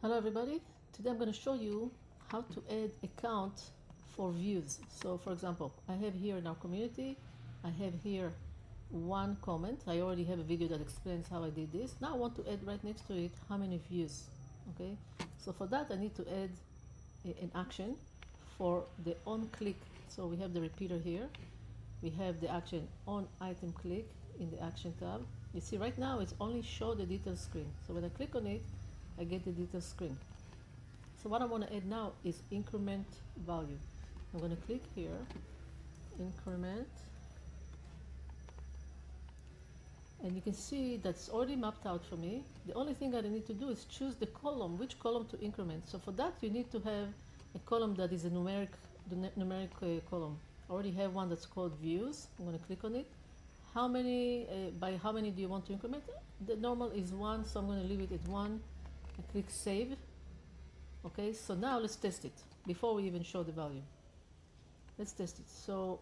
Hello everybody, today I'm going to show you how to add a count for views. So for example, I have here in our community, I have here one comment. I already have a video that explains how I did this. Now I want to add right next to it how many views. Okay, so for that I need to add an action for the on click. So we have the repeater here, we have the action on item click in the action tab. You see right now it's only show the details screen, so when I click on it I get the details screen. So what I want to add now is increment value. I'm going to click here, increment, and you can see that's already mapped out for me. The only thing that I need to do is choose the column, which column to increment. So for that you need to have a column that is a numeric column. I already have one that's called views. I'm going to click on it. How many, by how many do you want to increment? The normal is 1, so I'm going to leave it at 1. I click save. Okay, so now let's test it before we even show the value. Let's test it. So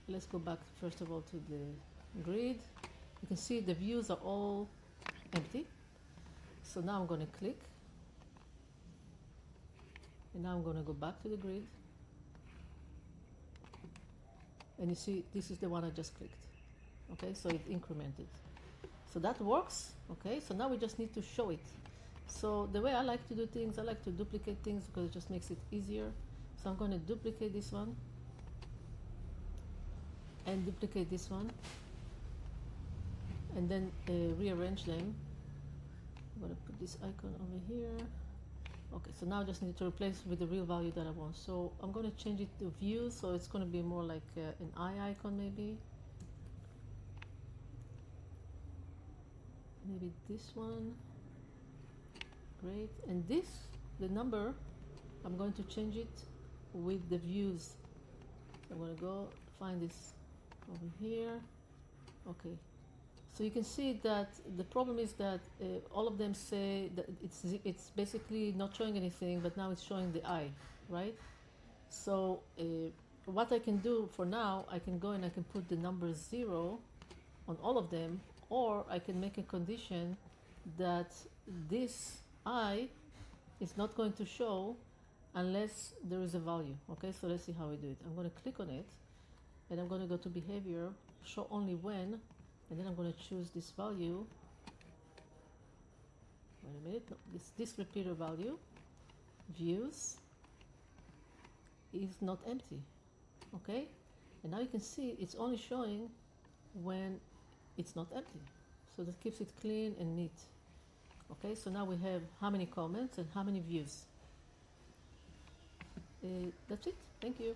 let's go back first of all to the grid. You can see the views are all empty. So now I'm going to click, and now I'm going to go back to the grid, and you see this is the one I just clicked. Okay, so it incremented. So that works. Okay, so now we just need to show it. So the way I like to do things, I like to duplicate things because it just makes it easier. So I'm going to duplicate this one and duplicate this one and then rearrange them. I'm going to put this icon over here. Okay, so now I just need to replace with the real value that I want. So I'm going to change it to view, so it's going to be more like an eye icon maybe. Maybe this one. Great. And this, the number, I'm going to change it with the views. So I'm going to go find this over here. Okay. So you can see that the problem is that all of them say that it's basically not showing anything, but now it's showing the eye, right? So what I can do for now, I can go and I can put the number 0 on all of them, or I can make a condition that this eye is not going to show unless there is a value. Okay, so let's see how we do it. I'm going to click on it, and I'm going to go to behavior, show only when, and then I'm going to choose this value. Wait a minute, no, this repeater value, views, is not empty. Okay, and now you can see it's only showing when it's not empty. So that keeps it clean and neat. Okay, so now we have how many comments and how many views. That's it. Thank you.